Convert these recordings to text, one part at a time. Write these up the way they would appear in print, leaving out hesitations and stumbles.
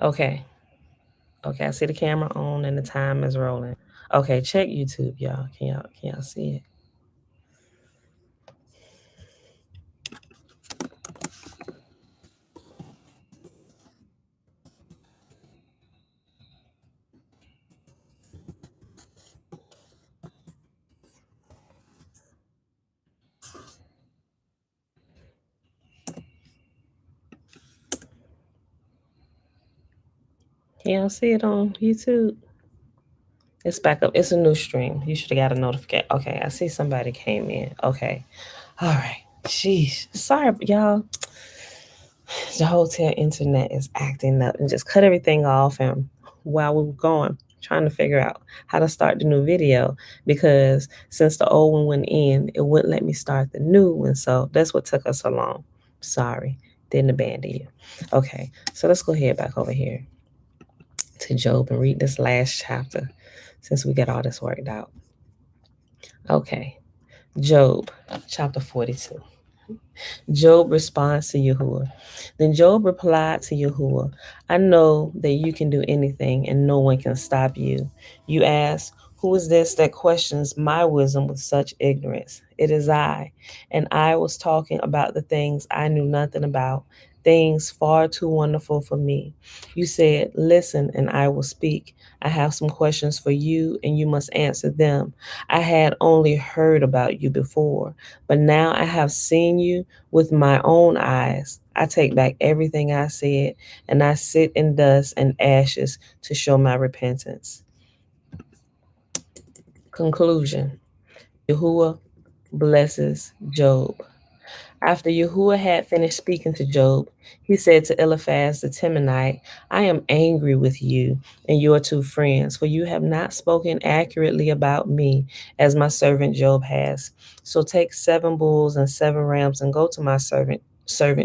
Okay. Okay, I see the camera on and the time is rolling. Okay, check YouTube, y'all. Can y'all see it? Can y'all see it on YouTube? It's back up. It's a new stream. You should have got a notification. Okay, I see somebody came in. Okay. All right. Sheesh. Sorry, y'all. The hotel internet is acting up and just cut everything off. And while we were going, trying to figure out how to start the new video because since the old one went in, it wouldn't let me start the new one. So that's what took us so long. Sorry. Didn't abandon you. Okay. So let's go ahead back over here to Job and read this last chapter since we got all this worked out. Okay. Job, chapter 42. Job responds to Yahuwah. Then Job replied to Yahuwah, I know that you can do anything and no one can stop you. You ask, who is this that questions my wisdom with such ignorance? It is I, and I was talking about the things I knew nothing about, things far too wonderful for me. You said, listen, and I will speak. I have some questions for you, and you must answer them. I had only heard about you before, but now I have seen you with my own eyes. I take back everything I said, and I sit in dust and ashes to show my repentance. Conclusion. Yahuwah blesses Job. After Yahuwah had finished speaking to Job, he said to Eliphaz the Temanite, I am angry with you and your two friends, for you have not spoken accurately about me, as my servant Job has. So take 7 bulls and 7 rams and go to my servant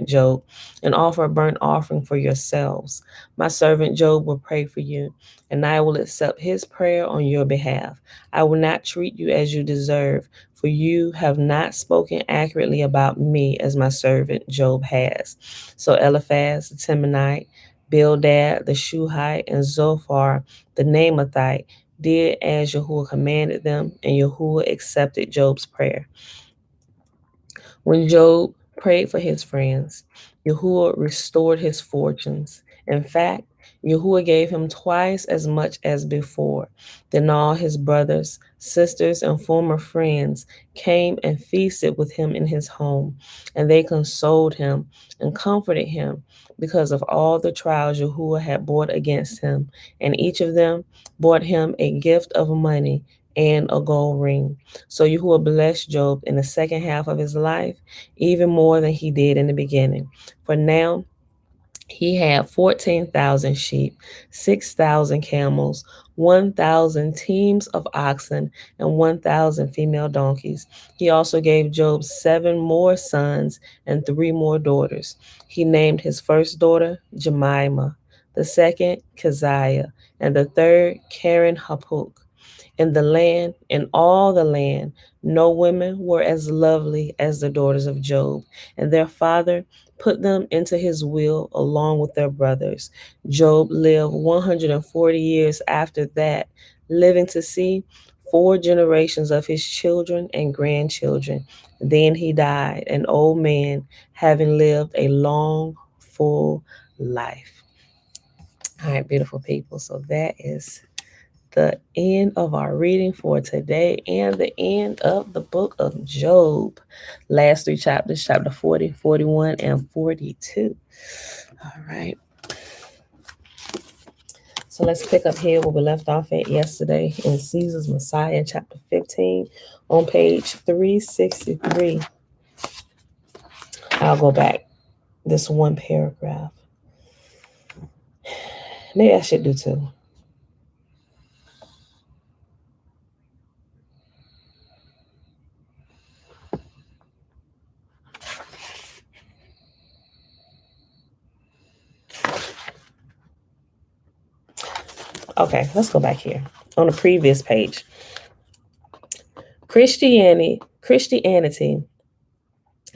Job and offer a burnt offering for yourselves. My servant Job will pray for you, and I will accept his prayer on your behalf. I will not treat you as you deserve, for you have not spoken accurately about me as my servant Job has. So Eliphaz the Temanite, Bildad the Shuhite, and Zophar the Naamathite did as Yahuwah commanded them, and Yahuwah accepted Job's prayer. When Job prayed for his friends, Yahuwah restored his fortunes. In fact, Yahuwah gave him twice as much as before. Then all his brothers, sisters, and former friends came and feasted with him in his home, and they consoled him and comforted him because of all the trials Yahuwah had brought against him, and each of them brought him a gift of money and a gold ring. So Yahuwah blessed Job in the second half of his life even more than he did in the beginning. For now, he had 14,000 sheep, 6,000 camels, 1,000 teams of oxen, and 1,000 female donkeys. He also gave Job 7 more sons and 3 more daughters. He named his first daughter Jemima, the second Keziah, and the third Karen Hapuk. In all the land, no women were as lovely as the daughters of Job, and their father put them into his will along with their brothers. Job lived 140 years after that, living to see 4 generations of his children and grandchildren. Then he died, an old man, having lived a long, full life. All right, beautiful people. So that is the end of our reading for today and the end of the book of Job. Last 3 chapters, chapter 40, 41, and 42. All right. So let's pick up here where we left off at yesterday in Caesar's Messiah, chapter 15, on page 363. I'll go back this one paragraph. Maybe I should do 2. Okay, let's go back here on the previous page. Christianity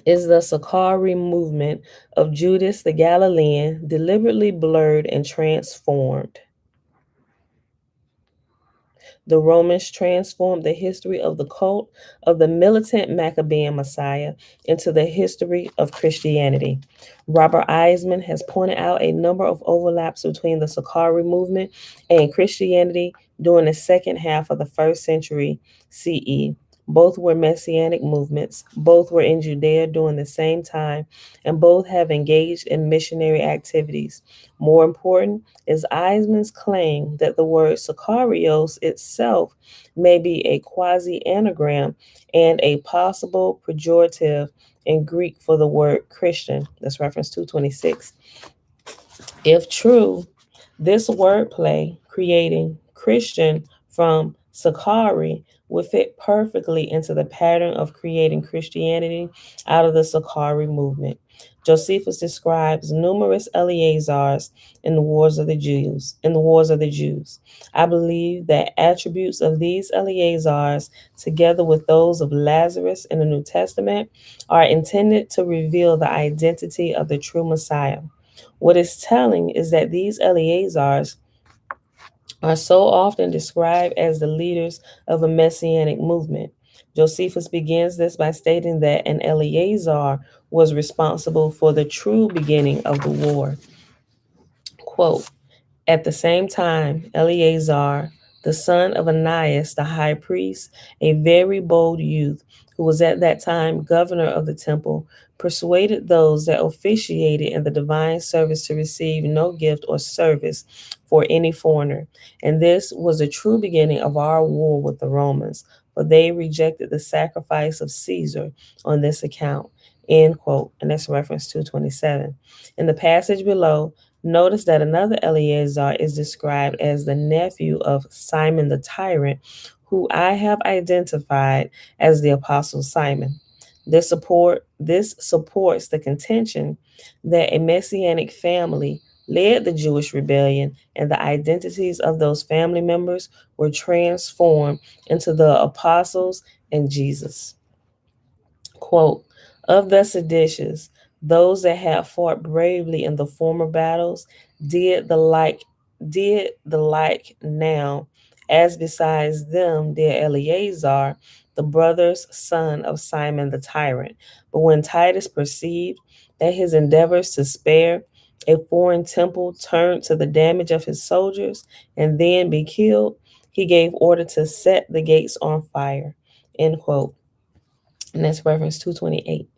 is the Sakari movement of Judas the Galilean deliberately blurred and transformed. The Romans transformed the history of the cult of the militant Maccabean Messiah into the history of Christianity. Robert Eisman has pointed out a number of overlaps between the Sakari movement and Christianity during the second half of the first century CE. Both were messianic movements, both were in Judea during the same time, and both have engaged in missionary activities. More important, is Eisman's claim that the word Sicarios itself may be a quasi anagram and a possible pejorative in Greek for the word Christian. That's reference 226. If true, this wordplay, creating Christian from Sakari, would fit perfectly into the pattern of creating Christianity out of the Sakari movement. Josephus describes numerous Eleazars in the Wars of the Jews. I believe that attributes of these Eleazars, together with those of Lazarus in the New Testament, are intended to reveal the identity of the true Messiah. What is telling is that these Eleazars are so often described as the leaders of a messianic movement. Josephus begins this by stating that an Eleazar was responsible for the true beginning of the war. Quote, at the same time, Eleazar, the son of Ananias the high priest, a very bold youth who was at that time governor of the temple, persuaded those that officiated in the divine service to receive no gift or service for any foreigner. And this was the true beginning of our war with the Romans, for they rejected the sacrifice of Caesar on this account. End quote. And that's reference 227. In the passage below, notice that another Eleazar is described as the nephew of Simon the tyrant, who I have identified as the apostle Simon. This supports the contention that a messianic family led the Jewish rebellion, and the identities of those family members were transformed into the apostles and Jesus. Quote, of the seditious, those that had fought bravely in the former battles did the like did the like now, as besides them did Eleazar, the brother's son of Simon the tyrant. But when Titus perceived that his endeavors to spare a foreign temple turned to the damage of his soldiers and then be killed, he gave order to set the gates on fire. End quote. And that's reference 228.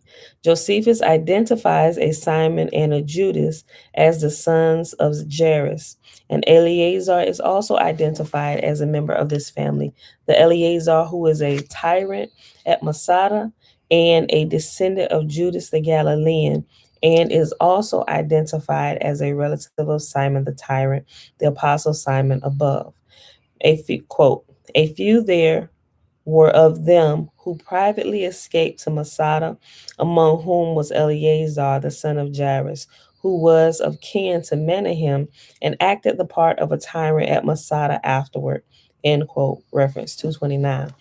Josephus identifies a Simon and a Judas as the sons of Jairus, and Eleazar is also identified as a member of this family. The Eleazar, who is a tyrant at Masada and a descendant of Judas the Galilean, and is also identified as a relative of Simon the tyrant, the apostle Simon above. Quote, a few there were of them who privately escaped to Masada, among whom was Eleazar the son of Jairus, who was of kin to Menahem and acted the part of a tyrant at Masada afterward. End quote. Reference 229.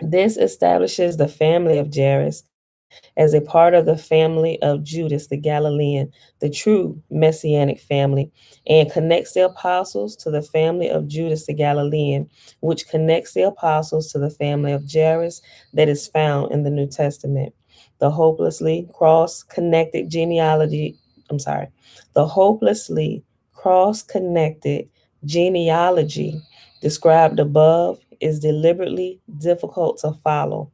This establishes the family of Jairus as a part of the family of Judas the Galilean, the true messianic family, and connects the apostles to the family of Judas the Galilean, which connects the apostles to the family of Jairus that is found in the New Testament. The hopelessly cross-connected genealogy, I'm sorry, the hopelessly cross-connected genealogy described above is deliberately difficult to follow.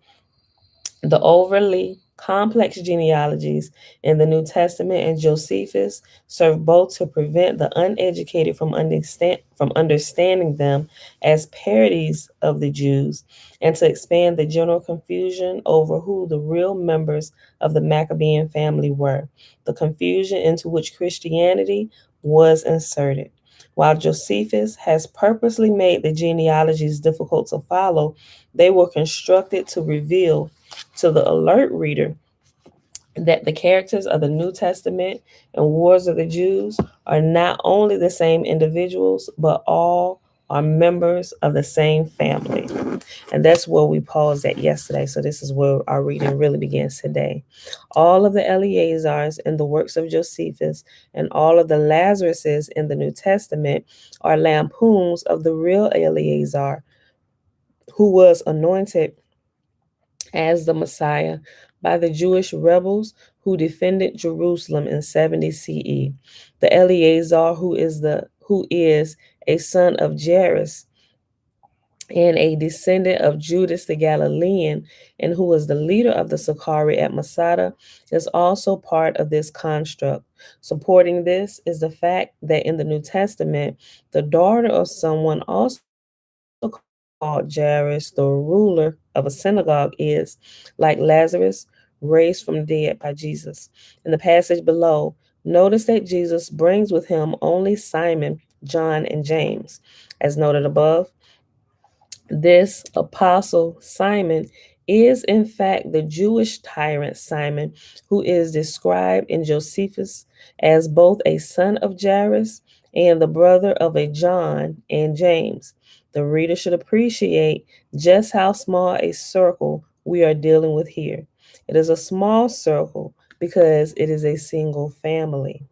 The overly complex genealogies in the New Testament and Josephus serve both to prevent the uneducated from understanding them as parodies of the Jews and to expand the general confusion over who the real members of the Maccabean family were, the confusion into which Christianity was inserted. While Josephus has purposely made the genealogies difficult to follow, they were constructed to reveal to the alert reader that the characters of the New Testament and Wars of the Jews are not only the same individuals, but all are members of the same family. And that's where we paused at yesterday. So this is where our reading really begins today. All of the Eleazars in the works of Josephus and all of the Lazaruses in the New Testament are lampoons of the real Eleazar, who was anointed as the Messiah by the Jewish rebels who defended Jerusalem in 70 CE. The Eleazar, who is a son of Jairus and a descendant of Judas the Galilean, and who was the leader of the Sicarii at Masada, is also part of this construct. Supporting this is the fact that in the New Testament, the daughter of someone also called Jairus, the ruler of a synagogue, is, like Lazarus, raised from the dead by Jesus. In the passage below, notice that Jesus brings with him only Simon, John, and James. As noted above, this apostle Simon is in fact the Jewish tyrant Simon, who is described in Josephus as both a son of Jairus and the brother of a John and James. The reader should appreciate just how small a circle we are dealing with here. It is a small circle because it is a single family.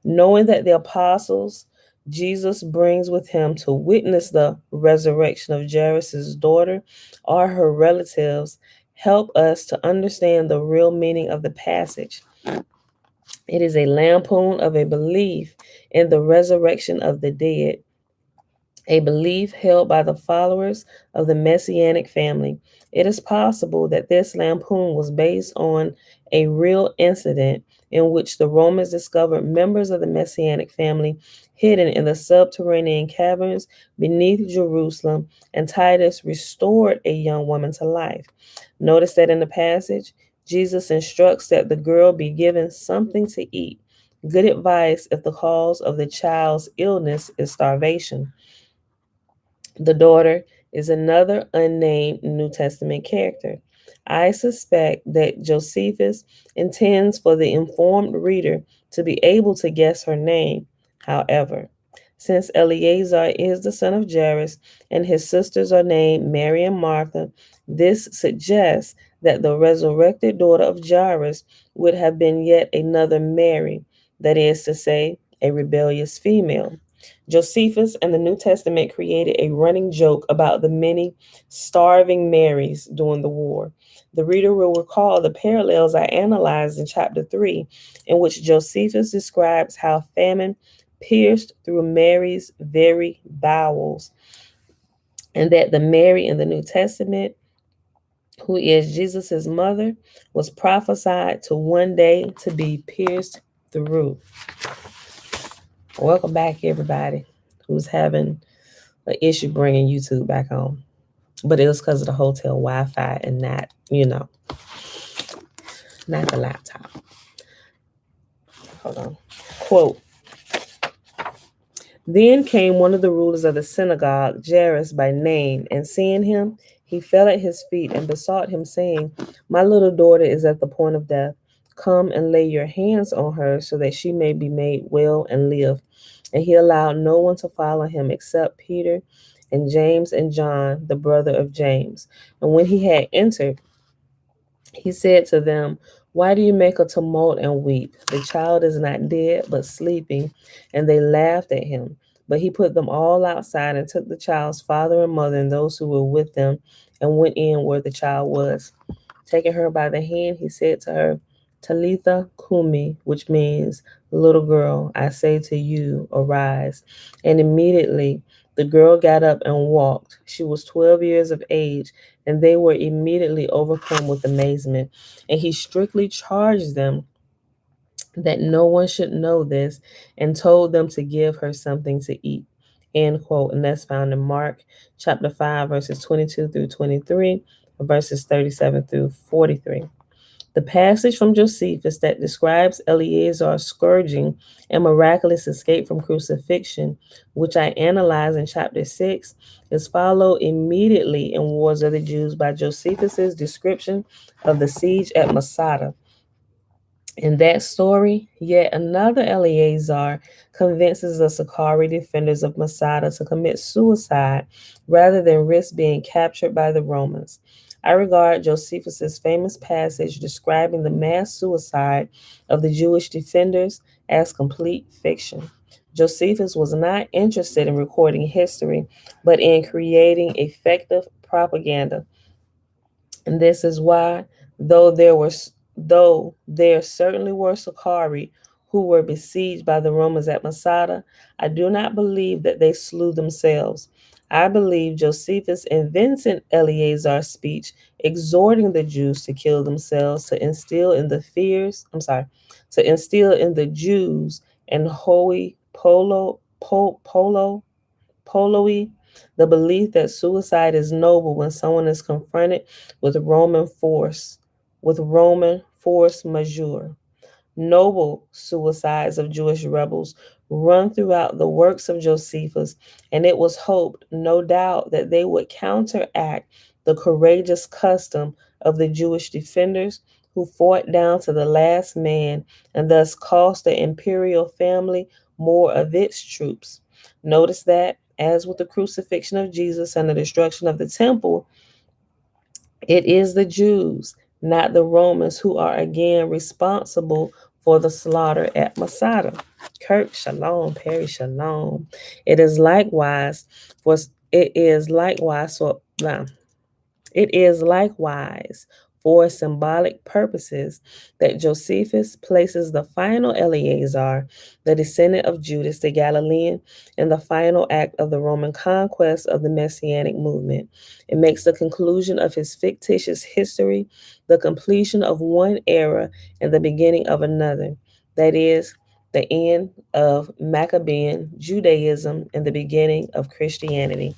Knowing that the apostles Jesus brings with him to witness the resurrection of Jairus' daughter or her relatives help us to understand the real meaning of the passage. It is a lampoon of a belief in the resurrection of the dead, a belief held by the followers of the Messianic family. It is possible that this lampoon was based on a real incident in which the Romans discovered members of the Messianic family hidden in the subterranean caverns beneath Jerusalem, and Titus restored a young woman to life. Notice that in the passage, Jesus instructs that the girl be given something to eat. Good advice if the cause of the child's illness is starvation. The daughter is another unnamed New Testament character. I suspect that Josephus intends for the informed reader to be able to guess her name. However, since Eleazar is the son of Jairus and his sisters are named Mary and Martha, this suggests that the resurrected daughter of Jairus would have been yet another Mary, that is to say, a rebellious female. Josephus and the New Testament created a running joke about the many starving Marys during the war. The reader will recall the parallels I analyzed in chapter 3, in which Josephus describes how famine pierced through Mary's very bowels, and that the Mary in the New Testament, who is Jesus' mother, was prophesied to one day to be pierced through. Welcome back, everybody who's having an issue bringing YouTube back on. But it was because of the hotel Wi-Fi and not, not the laptop. Hold on. Quote, then came one of the rulers of the synagogue, Jairus by name, and seeing him, he fell at his feet and besought him, saying, my little daughter is at the point of death. Come and lay your hands on her so that she may be made well and live. And he allowed no one to follow him except Peter and James and John, the brother of James. And when he had entered, he said to them, why do you make a tumult and weep? The child is not dead, but sleeping. And they laughed at him. But he put them all outside and took the child's father and mother and those who were with them and went in where the child was. Taking her by the hand, he said to her, Talitha Kumi, which means, little girl, I say to you, arise. And immediately the girl got up and walked. She was 12 years of age, and they were immediately overcome with amazement. And he strictly charged them that no one should know this and told them to give her something to eat. End quote. And that's found in Mark chapter 5, verses 22 through 23, verses 37 through 43. The passage from Josephus that describes Eleazar's scourging and miraculous escape from crucifixion, which I analyzed in chapter 6, is followed immediately in Wars of the Jews by Josephus's description of the siege at Masada. In that story, yet another Eleazar convinces the Sakari defenders of Masada to commit suicide rather than risk being captured by the Romans. I regard Josephus's famous passage describing the mass suicide of the Jewish defenders as complete fiction. Josephus was not interested in recording history, but in creating effective propaganda. And this is why, though there were though there certainly were Sakari who were besieged by the Romans at Masada, I do not believe that they slew themselves. I believe Josephus invents an Eleazar's speech exhorting the Jews to kill themselves to instill in the fears, I'm sorry, to instill in the Jews and Holy Poloi, the belief that suicide is noble when someone is confronted with Roman force majeure. Noble suicides of Jewish rebels run throughout the works of Josephus, and it was hoped, no doubt, that they would counteract the courageous custom of the Jewish defenders who fought down to the last man and thus cost the imperial family more of its troops. Notice that, as with the crucifixion of Jesus and the destruction of the temple, it is the Jews, not the Romans, who are again responsible for the slaughter at Masada. Kirk Shalom, Perry Shalom. It is likewise for it is likewise for nah, it is likewise for symbolic purposes that Josephus places the final Eleazar, the descendant of Judas the Galilean, in the final act of the Roman conquest of the Messianic movement. It makes the conclusion of his fictitious history the completion of one era and the beginning of another. That is, the end of Maccabean Judaism and the beginning of Christianity.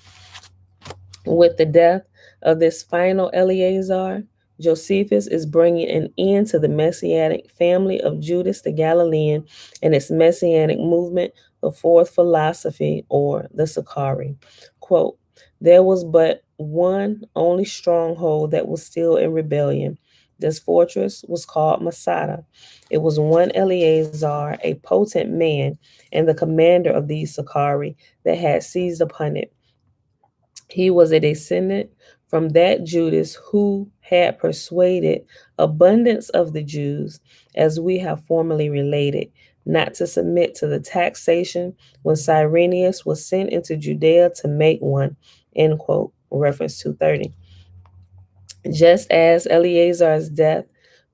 With the death of this final Eleazar, Josephus is bringing an end to the messianic family of Judas the Galilean and its messianic movement, the fourth philosophy, or the Sakari. Quote, there was but one only stronghold that was still in rebellion. This fortress was called Masada. It was one Eleazar, a potent man, and the commander of these Sakari that had seized upon it. He was a descendant from that Judas who had persuaded abundance of the Jews, as we have formerly related, not to submit to the taxation when Cyrenius was sent into Judea to make one. End quote. Reference 230. Just as Eleazar's death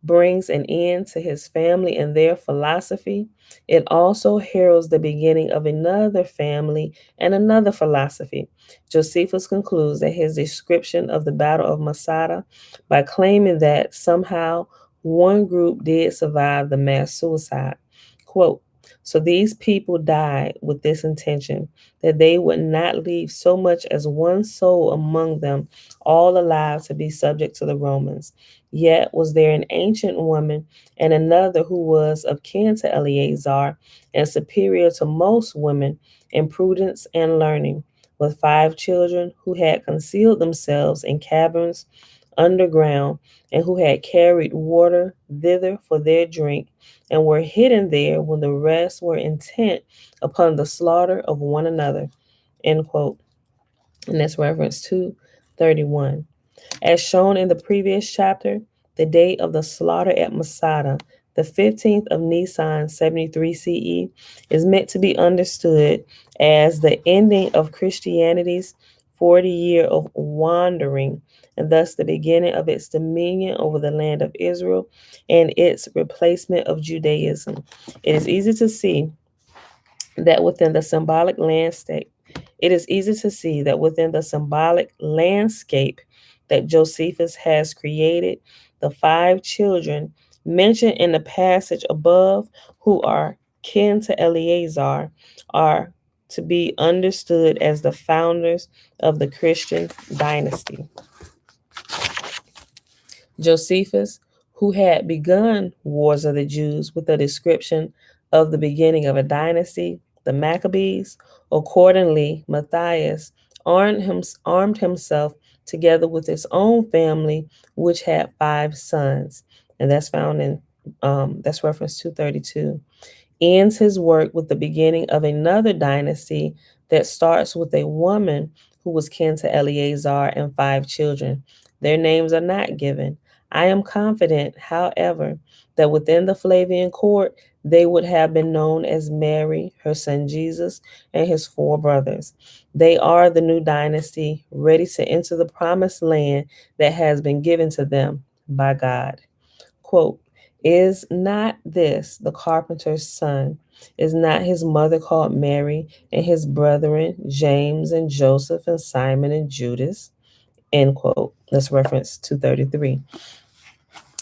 brings an end to his family and their philosophy, it also heralds the beginning of another family and another philosophy. Josephus concludes that his description of the Battle of Masada by claiming that somehow one group did survive the mass suicide. Quote, so these people died with this intention, that they would not leave so much as one soul among them, all alive to be subject to the Romans. Yet was there an ancient woman and another who was of kin to Eleazar and superior to most women in prudence and learning, with 5 children who had concealed themselves in caverns underground and who had carried water thither for their drink and were hidden there when the rest were intent upon the slaughter of one another. End quote. And that's reference 231. As shown in the previous chapter, the date of the slaughter at Masada, the 15th of Nisan 73 CE, is meant to be understood as the ending of Christianity's 40 year of wandering, and thus the beginning of its dominion over the land of Israel and its replacement of Judaism. It is easy to see that within the symbolic landscape, it is easy to see that within the symbolic landscape that Josephus has created, the 5 children mentioned in the passage above, who are kin to Eleazar, are to be understood as the founders of the Christian dynasty. Josephus, who had begun Wars of the Jews with a description of the beginning of a dynasty, the Maccabees, accordingly, Matthias armed himself together with his own family, which had 5 sons. And that's found in That's reference 232, ends his work with the beginning of another dynasty that starts with a woman who was kin to Eleazar and five children. Their names are not given. I am confident, however, that within the Flavian court they would have been known as Mary, her son Jesus, and his four brothers. They are the new dynasty, ready to enter the promised land that has been given to them by God. Quote, is not this the carpenter's son? Is not his mother called Mary, and his brethren James and Joseph and Simon and Judas? End quote. Let's reference 233.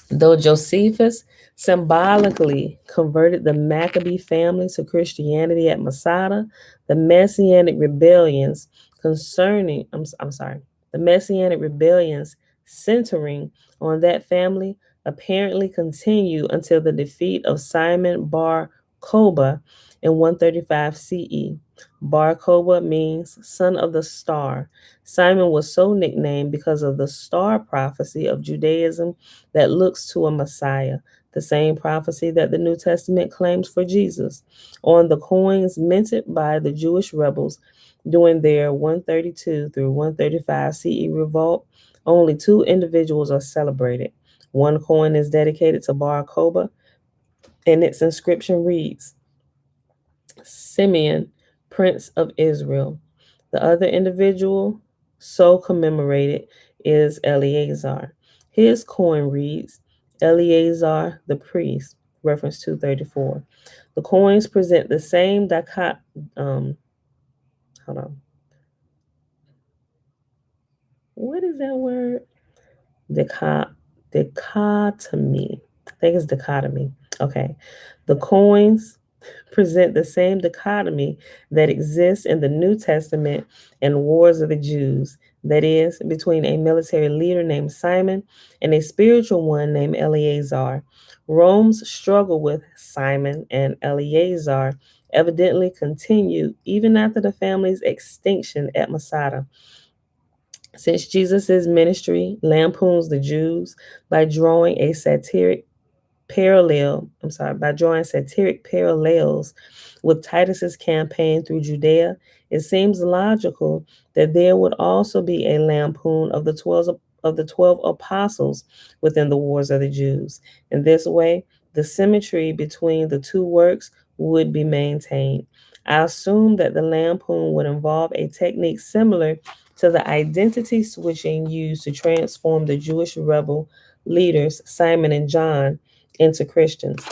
Though Josephus symbolically converted the Maccabee family to Christianity at Masada, the Messianic rebellions concerning, I'm sorry, the Messianic rebellions centering on that family apparently continue until the defeat of Simon Bar Kokhba in 135 CE. Bar Kokhba means son of the star. Simon was so nicknamed because of the star prophecy of Judaism that looks to a Messiah, the same prophecy that the New Testament claims for Jesus. On the coins minted by the Jewish rebels during their 132 through 135 CE revolt, only two individuals are celebrated. One coin is dedicated to Bar Kokhba, and its inscription reads, Simeon, Prince of Israel. The other individual so commemorated is Eleazar. His coin reads, Eleazar the priest, reference 234. The coins present the same hold on. What is that word? Dichotomy. I think it's dichotomy. Okay. The coins present the same dichotomy that exists in the New Testament and Wars of the Jews, that is, between a military leader named Simon and a spiritual one named Eleazar. Rome's struggle with Simon and Eleazar evidently continued even after the family's extinction at Masada. Since Jesus' ministry lampoons the Jews by drawing a satiric by drawing satiric parallels with Titus's campaign through Judea, it seems logical that there would also be a lampoon of the 12 apostles within the Wars of the Jews. In this way, the symmetry between the two works would be maintained. I assume that the lampoon would involve a technique similar to the identity switching used to transform the Jewish rebel leaders Simon and John into Christians.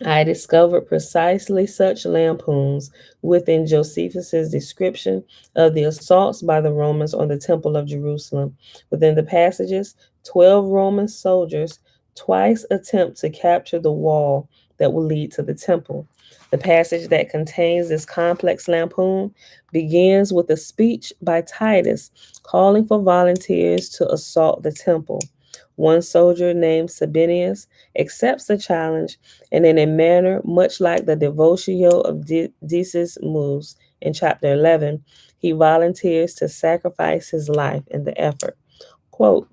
I discovered precisely such lampoons within Josephus's description of the assaults by the Romans on the Temple of Jerusalem. Within the passages, 12 Roman soldiers twice attempt to capture the wall that will lead to the temple. The passage that contains this complex lampoon begins with a speech by Titus calling for volunteers to assault the temple. One soldier named Sabinius accepts the challenge, and in a manner much like the devotio of Decius Mus in chapter 11, he volunteers to sacrifice his life in the effort. Quote,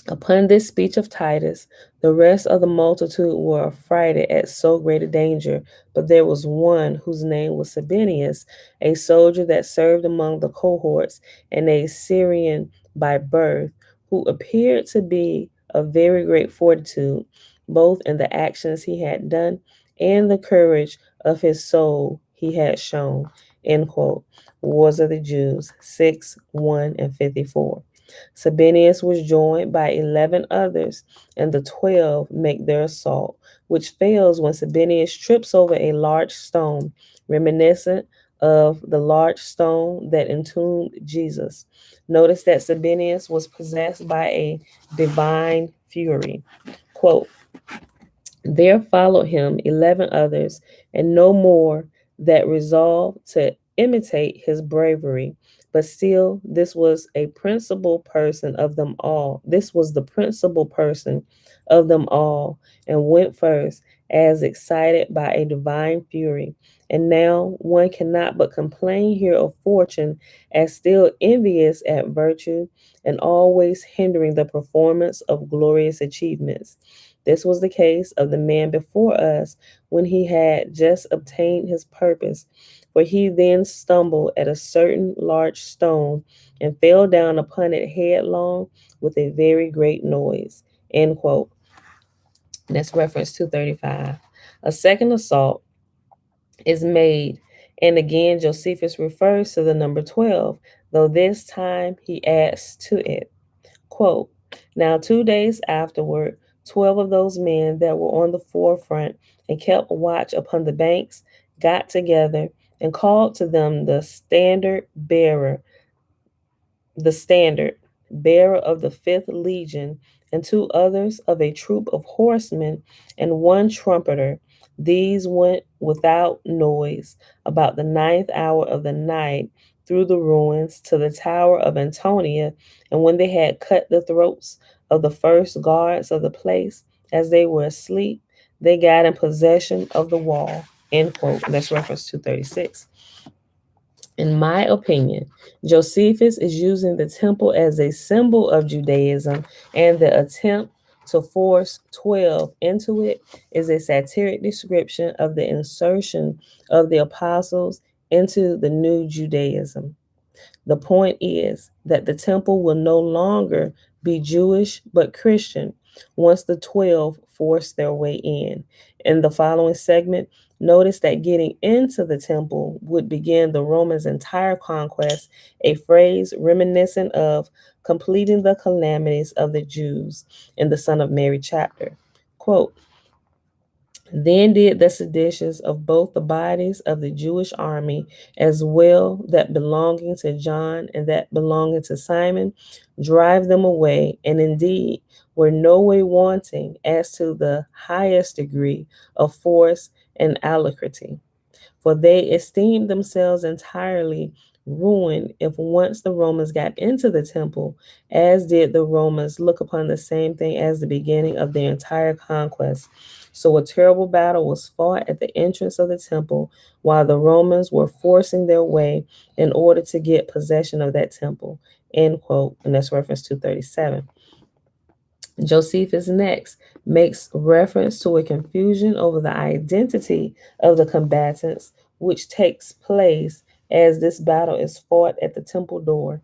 upon this speech of Titus, the rest of the multitude were affrighted at so great a danger, but there was one whose name was Sabinius, a soldier that served among the cohorts, and a Syrian by birth, who appeared to be of very great fortitude, both in the actions he had done and the courage of his soul he had shown. End quote. Wars of the Jews, 6, 1, and 54. Sabinius was joined by 11 others, and the 12 make their assault, which fails when Sabinius trips over a large stone, reminiscent of the large stone that entombed Jesus. Notice that Sabinius was possessed by a divine fury. Quote, there followed him 11 others, and no more that resolved to imitate his bravery. But still, this was a principal person of them all. This was the principal person of them all, and went first, as excited by a divine fury. And now one cannot but complain here of fortune as still envious at virtue and always hindering the performance of glorious achievements. This was the case of the man before us when he had just obtained his purpose, for he then stumbled at a certain large stone and fell down upon it headlong with a very great noise. End quote. That's reference 235. A second assault is made, and again Josephus refers to the number 12, though this time he adds to it. Quote, now 2 days afterward, 12 of those men that were on the forefront and kept watch upon the banks got together and called to them the standard bearer of the fifth legion, and two others of a troop of horsemen, and one trumpeter. These went without noise about the ninth hour of the night through the ruins to the tower of Antonia, and when they had cut the throats of the first guards of the place as they were asleep, they got in possession of the wall. End quote. That's reference 236. In my opinion, Josephus is using the temple as a symbol of Judaism, and the attempt to force 12 into it is a satiric description of the insertion of the apostles into the new Judaism. The point is that the temple will no longer be Jewish but Christian once the 12 force their way in. In the following segment, notice that getting into the temple would begin the Romans' entire conquest, a phrase reminiscent of completing the calamities of the Jews in the Son of Mary chapter. Quote, then did the seditious of both the bodies of the Jewish army, as well that belonging to John and that belonging to Simon, drive them away, and indeed were no way wanting as to the highest degree of force and alacrity, for they esteemed themselves entirely ruined if once the Romans got into the temple, as did the Romans look upon the same thing as the beginning of their entire conquest. So a terrible battle was fought at the entrance of the temple while the Romans were forcing their way in order to get possession of that temple. End quote. And that's reference 237. Josephus next makes reference to a confusion over the identity of the combatants, which takes place as this battle is fought at the temple door.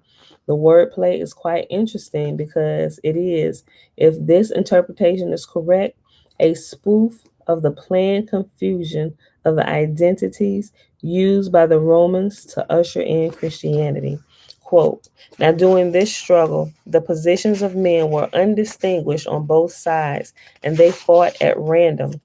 The wordplay is quite interesting because it is, if this interpretation is correct, a spoof of the planned confusion of the identities used by the Romans to usher in Christianity. Quote, now, during this struggle, the positions of men were undistinguished on both sides, and they fought at random,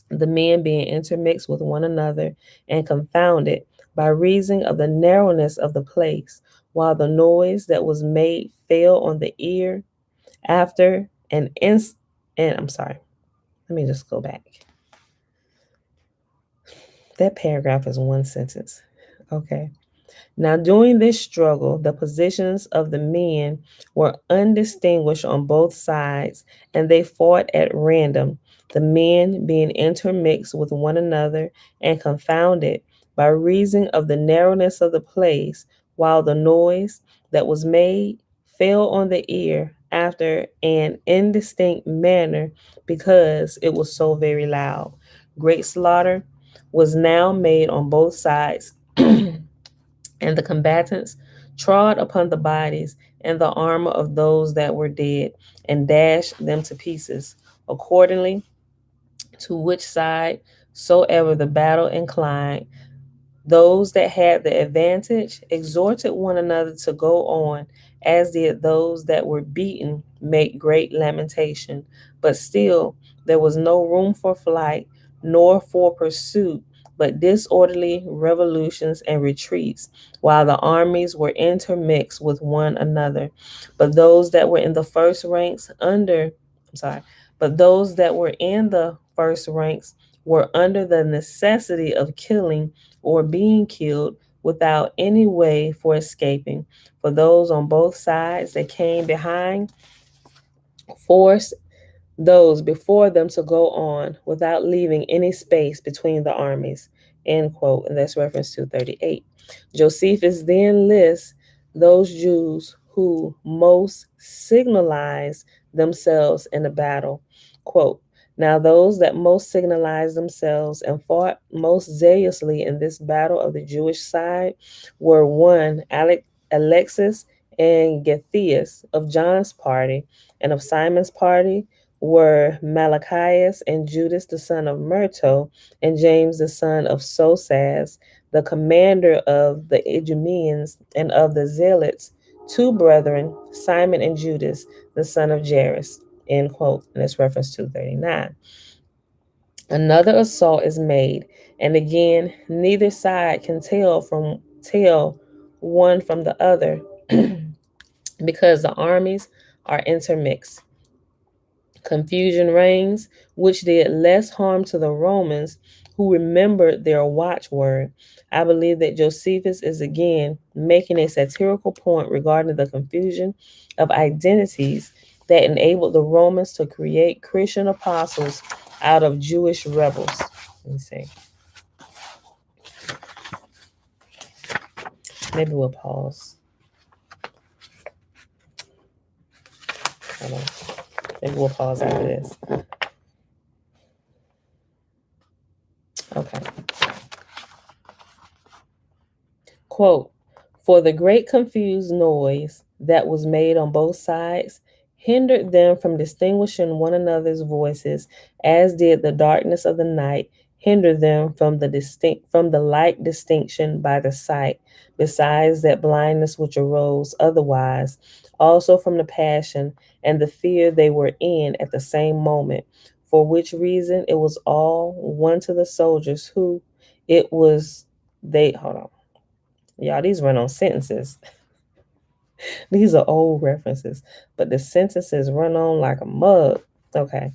the men being intermixed with one another and confounded by reason of the narrowness of the place, while the noise that was made fell on the ear after an instant. And I'm sorry, let me just go back. That paragraph is one sentence. Okay. Now, during this struggle, the positions of the men were undistinguished on both sides, and they fought at random, the men being intermixed with one another and confounded by reason of the narrowness of the place, while the noise that was made fell on the ear after an indistinct manner because it was so very loud. Great slaughter was now made on both sides. And the combatants trod upon the bodies and the armor of those that were dead and dashed them to pieces. Accordingly, to which side soever the battle inclined, those that had the advantage exhorted one another to go on, as did those that were beaten make great lamentation. But still there was no room for flight, nor for pursuit, but disorderly revolutions and retreats, while the armies were intermixed with one another. But those that were in the first ranks under, I'm sorry, but those that were in the first ranks were under the necessity of killing or being killed without any way for escaping. For those on both sides that came behind forced those before them to go on without leaving any space between the armies. End quote. And that's reference 238. Josephus then lists those Jews who most signalized themselves in the battle. Quote, now those that most signalized themselves and fought most zealously in this battle of the Jewish side were one, Alexis and Gethius of John's party, and of Simon's party were Malachias and Judas the son of Myrto and James the son of Sosas, the commander of the Idumeans and of the Zealots, two brethren, Simon and Judas the son of Jairus. End quote. And it's reference 239. Another assault is made, and again neither side can tell one from the other because the armies are intermixed. Confusion reigns, which did less harm to the Romans who remembered their watchword. I believe that Josephus is again making a satirical point regarding the confusion of identities that enabled the Romans to create Christian apostles out of Jewish rebels. Let me see. Maybe we'll pause. Hold on. Maybe we'll pause after this. Okay. Quote, for the great confused noise that was made on both sides hindered them from distinguishing one another's voices, as did the darkness of the night hinder them from the like distinction by the sight, besides that blindness which arose otherwise, also from the passion and the fear they were in at the same moment, for which reason it was all one to the soldiers who it was they hold on. Y'all, these run on sentences. These are old references, but the sentences run on like a mug. Okay.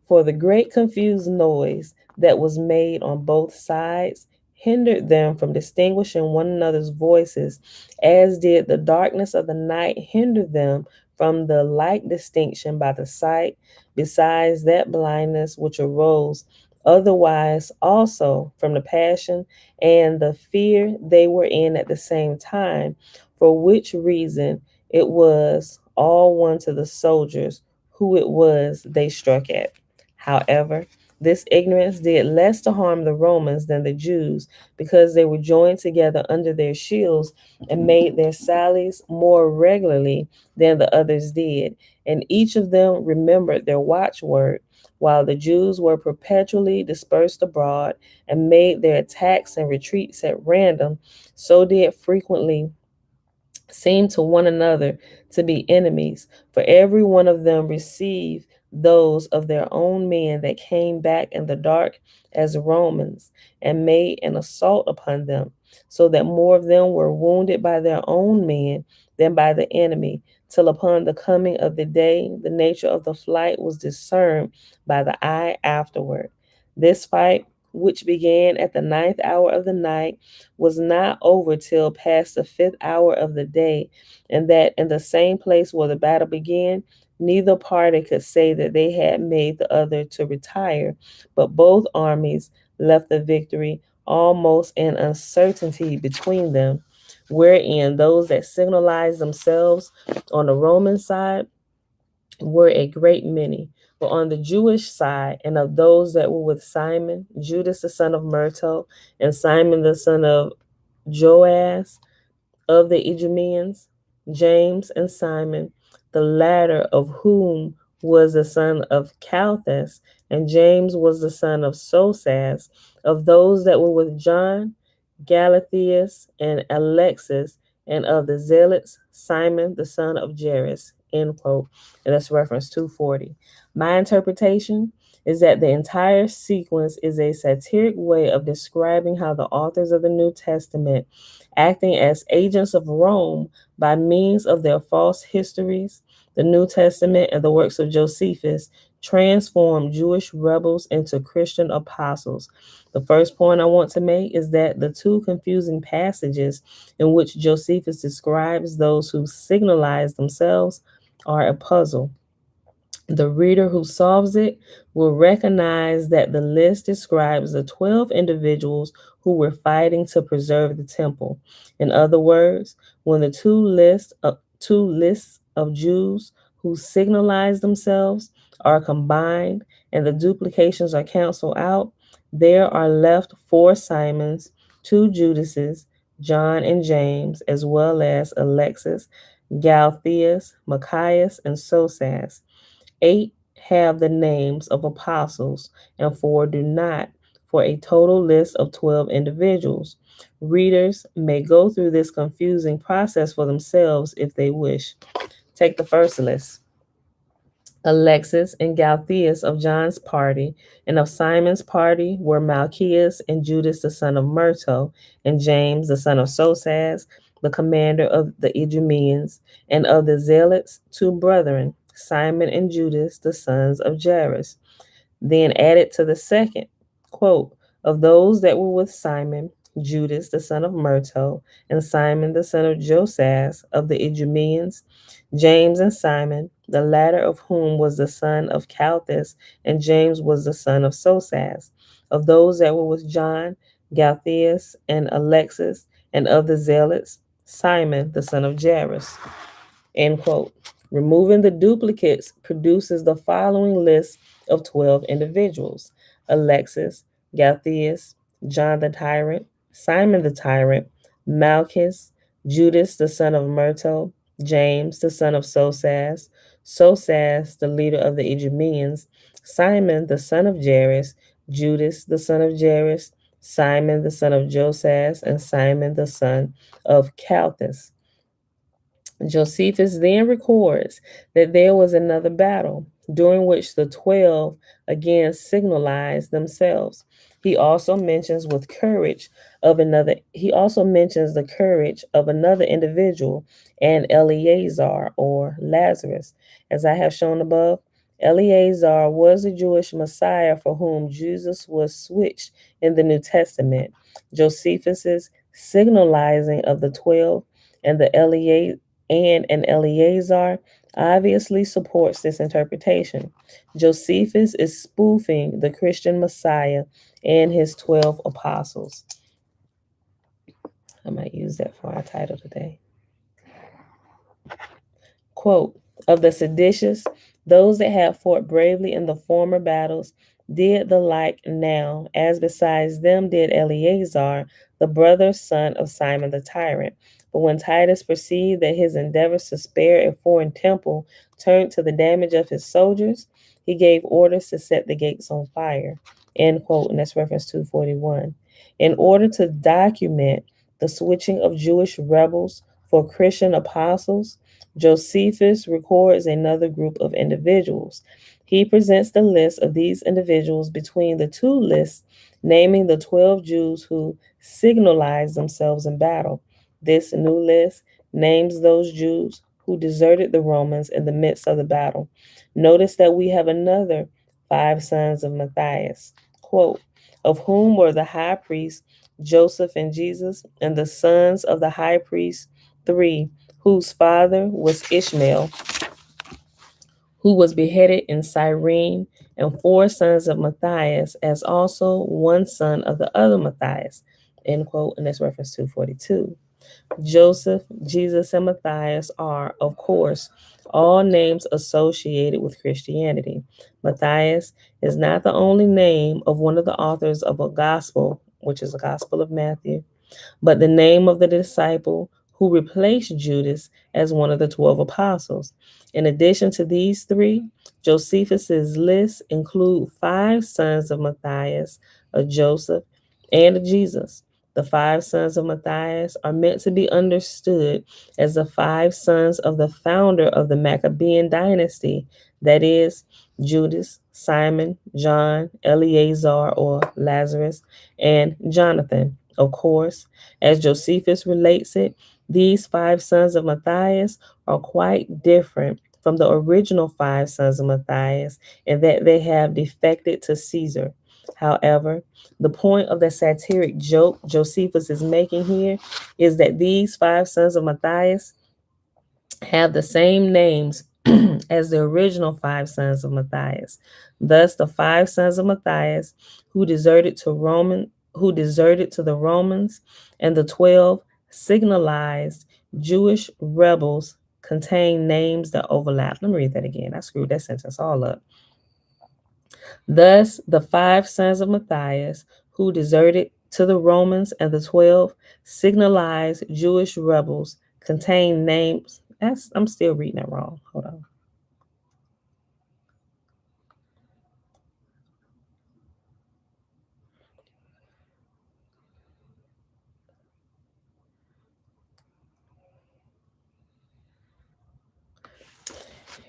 For the great confused noise that was made on both sides hindered them from distinguishing one another's voices, as did the darkness of the night hinder them from the like distinction by the sight, besides that blindness which arose otherwise also from the passion and the fear they were in at the same time, for which reason it was all one to the soldiers who it was they struck at. However, this ignorance did less to harm the Romans than the Jews, because they were joined together under their shields and made their sallies more regularly than the others did, and each of them remembered their watchword, while the Jews were perpetually dispersed abroad and made their attacks and retreats at random, so did frequently seem to one another to be enemies, for every one of them received those of their own men that came back in the dark as Romans, and made an assault upon them, so that more of them were wounded by their own men than by the enemy, till upon the coming of the day the nature of the flight was discerned by the eye afterward. This fight, which began at the ninth hour of the night, was not over till past the fifth hour of the day, and that in the same place where the battle began, neither party could say that they had made the other to retire, but both armies left the victory almost in uncertainty between them, wherein those that signalized themselves on the Roman side were a great many. But on the Jewish side, and of those that were with Simon, Judas the son of Myrto, and Simon the son of Joas, of the Idumeans, James and Simon, the latter of whom was the son of Calthus, and James was the son of Sosas, of those that were with John, Galatheus, and Alexis, and of the Zealots, Simon, the son of Jairus. End quote. And that's reference 240. My interpretation is that the entire sequence is a satiric way of describing how the authors of the New Testament, acting as agents of Rome by means of their false histories, the New Testament, and the works of Josephus, transformed Jewish rebels into Christian apostles. The first point I want to make is that the two confusing passages in which Josephus describes those who signalize themselves are a puzzle. The reader who solves it will recognize that the list describes the 12 individuals who were fighting to preserve the temple. In other words, when the two lists of Jews who signalize themselves are combined and the duplications are canceled out, there are left four Simons, two Judases, John and James, as well as Alexis, Galtheus, Machias, and Sosas. Eight have the names of apostles, and four do not, for a total list of 12 individuals. Readers may go through this confusing process for themselves if they wish. Take the first list. Alexis and Galtheus of John's party, and of Simon's party were Malchias and Judas the son of Myrto, and James the son of Sosas, the commander of the Idumeans, and of the Zealots two brethren, Simon and Judas the sons of Jairus. Then added to the second, quote, of those that were with Simon, Judas the son of Myrto, and Simon the son of Josas of the Idumeans, James and Simon, the latter of whom was the son of Calthus, and James was the son of Sosas. Of those that were with John, Galtheus and Alexis, and of the Zealots, Simon the son of Jairus. End quote. Removing the duplicates produces the following list of 12 individuals: Alexis, Galtheus, John the tyrant, Simon the tyrant, Malchus, Judas the son of Myrto, James the son of Sosas, Sosas the leader of the Idumeans, Simon the son of Jairus, Judas the son of Jairus, Simon the son of Josas, and Simon the son of Calthus. Josephus then records that there was another battle during which the 12 again signalized themselves. He also mentions the courage of another individual and Eleazar or Lazarus. As I have shown above, Eleazar was the Jewish Messiah for whom Jesus was switched in the New Testament. Josephus's signalizing of the 12 and the Eleazar obviously supports this interpretation. Josephus is spoofing the Christian Messiah and his 12 apostles. I might use that for our title today. Quote, of the seditious, those that had fought bravely in the former battles did the like now, as besides them did Eleazar, the brother son of Simon the tyrant. But when Titus perceived that his endeavors to spare a foreign temple turned to the damage of his soldiers, he gave orders to set the gates on fire. End quote, and that's reference 241. In order to document the switching of Jewish rebels for Christian apostles, Josephus records another group of individuals. He presents the list of these individuals between the two lists, naming the 12 Jews who signalized themselves in battle. This new list names those Jews who deserted the Romans in the midst of the battle. Notice that we have another five sons of Matthias, quote, of whom were the high priest Joseph and Jesus, and the sons of the high priest three, whose father was Ishmael, who was beheaded in Cyrene, and four sons of Matthias, as also one son of the other Matthias. End quote, and that's reference 242. Joseph, Jesus, and Matthias are, of course, all names associated with Christianity. Matthias is not the only name of one of the authors of a gospel, which is the Gospel of Matthew, but the name of the disciple who replaced Judas as one of the 12 apostles. In addition to these three, Josephus's list include five sons of Matthias, a Joseph, and a Jesus. The five sons of Matthias are meant to be understood as the five sons of the founder of the Maccabean dynasty, that is, Judas, Simon, John, Eleazar or Lazarus, and Jonathan. Of course, as Josephus relates it, these five sons of Matthias are quite different from the original five sons of Matthias in that they have defected to Caesar. However, the point of the satiric joke Josephus is making here is that these five sons of Matthias have the same names as the original five sons of Matthias. Thus, the five sons of Matthias who deserted to the Romans, and the 12 signalized Jewish rebels contain names that overlap. Let me read that again. I screwed that sentence all up. Thus, the five sons of Matthias, who deserted to the Romans, and the 12 signalized Jewish rebels contain names. I'm still reading that wrong. Hold on.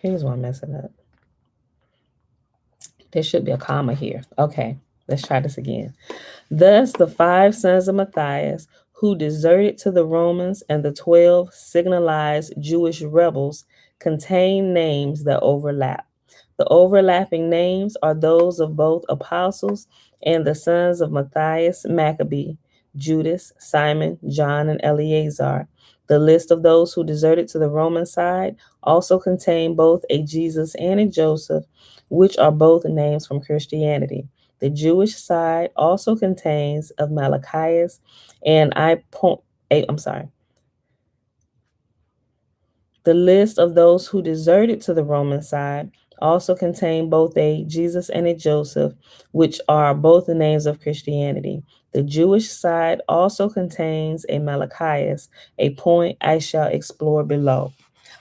Here's why I'm messing up. There should be a comma here. Okay, let's try this again. Thus, the five sons of Matthias, who deserted to the Romans, and the 12 signalized Jewish rebels, contain names that overlap. The overlapping names are those of both apostles and the sons of Matthias Maccabee, Judas, Simon, John, and Eleazar. The list of those who deserted to the Roman side also contain both a Jesus and a Joseph, which are both names from Christianity. The Jewish side also contains of Malachias and I'm sorry. The list of those who deserted to the Roman side also contain both a Jesus and a Joseph, which are both the names of Christianity. The Jewish side also contains a Malachias, a point I shall explore below.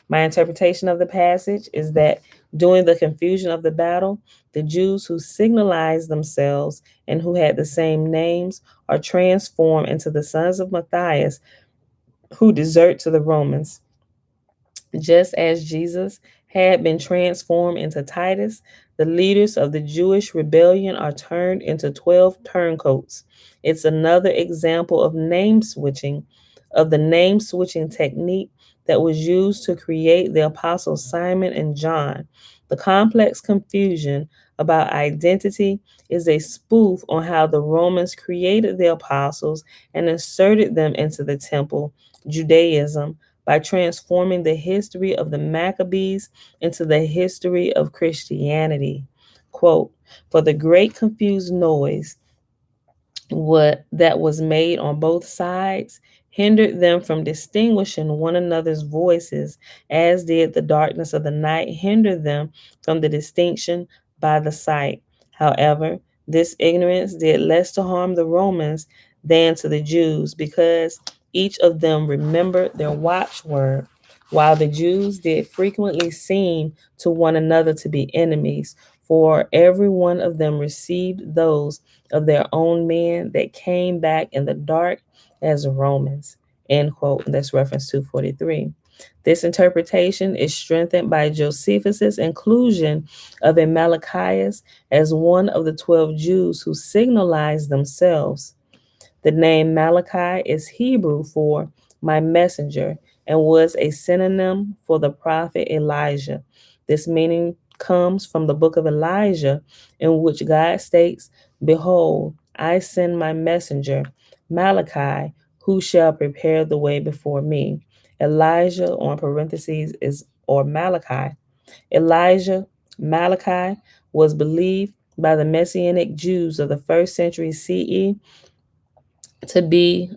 My interpretation of the passage is that during the confusion of the battle, the Jews who signalized themselves and who had the same names are transformed into the sons of Matthias who desert to the Romans. Just as Jesus had been transformed into Titus, the leaders of the Jewish rebellion are turned into 12 turncoats. It's another example of the name switching technique that was used to create the apostles Simon and John. The complex confusion about identity is a spoof on how the Romans created the apostles and inserted them into the temple, Judaism, by transforming the history of the Maccabees into the history of Christianity. Quote, for the great confused noise what that was made on both sides hindered them from distinguishing one another's voices, as did the darkness of the night hinder them from the distinction by the sight. However, this ignorance did less to harm the Romans than to the Jews, because each of them remembered their watchword, while the Jews did frequently seem to one another to be enemies, for every one of them received those of their own men that came back in the dark as Romans. End quote. And that's reference 243. This interpretation is strengthened by Josephus's inclusion of Amalekias as one of the 12 Jews who signalized themselves. The name Malachi is Hebrew for my messenger and was a synonym for the prophet Elijah. This meaning comes from the book of Elijah, in which God states, behold, I send my messenger, Malachi, who shall prepare the way before me. Elijah, on parentheses, is or Malachi. Elijah, Malachi, was believed by the Messianic Jews of the first century CE to be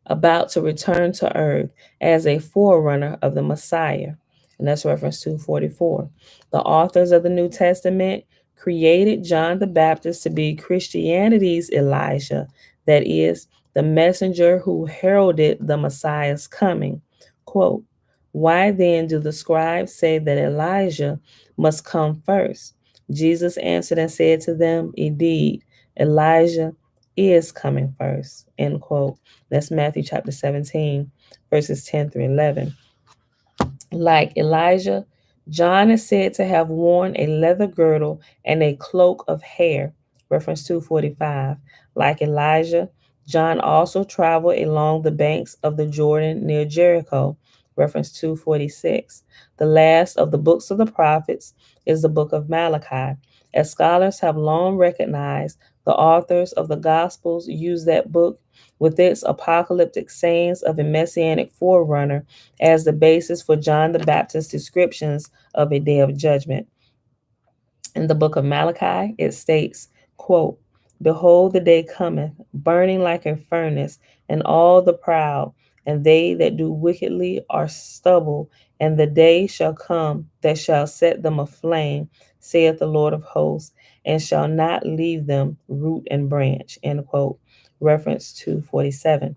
about to return to earth as a forerunner of the Messiah. And that's reference 244. The authors of the New Testament created John the Baptist to be Christianity's Elijah, that is, the messenger who heralded the Messiah's coming. Quote, why then do the scribes say that Elijah must come first? Jesus answered and said to them, indeed, Elijah is coming first. End quote. That's Matthew chapter 17, verses 10 through 11. Like Elijah, John is said to have worn a leather girdle and a cloak of hair, reference 245. Like Elijah, John also traveled along the banks of the Jordan near Jericho, Reference 246. The last of the books of the prophets is the book of Malachi. As scholars have long recognized, the authors of the Gospels use that book with its apocalyptic sayings of a messianic forerunner as the basis for John the Baptist's descriptions of a day of judgment. In the book of Malachi, it states, quote, "Behold, the day cometh, burning like a furnace, and all the proud, and they that do wickedly are stubble, and the day shall come that shall set them aflame, saith the Lord of hosts, and shall not leave them root and branch." End quote. Reference 247.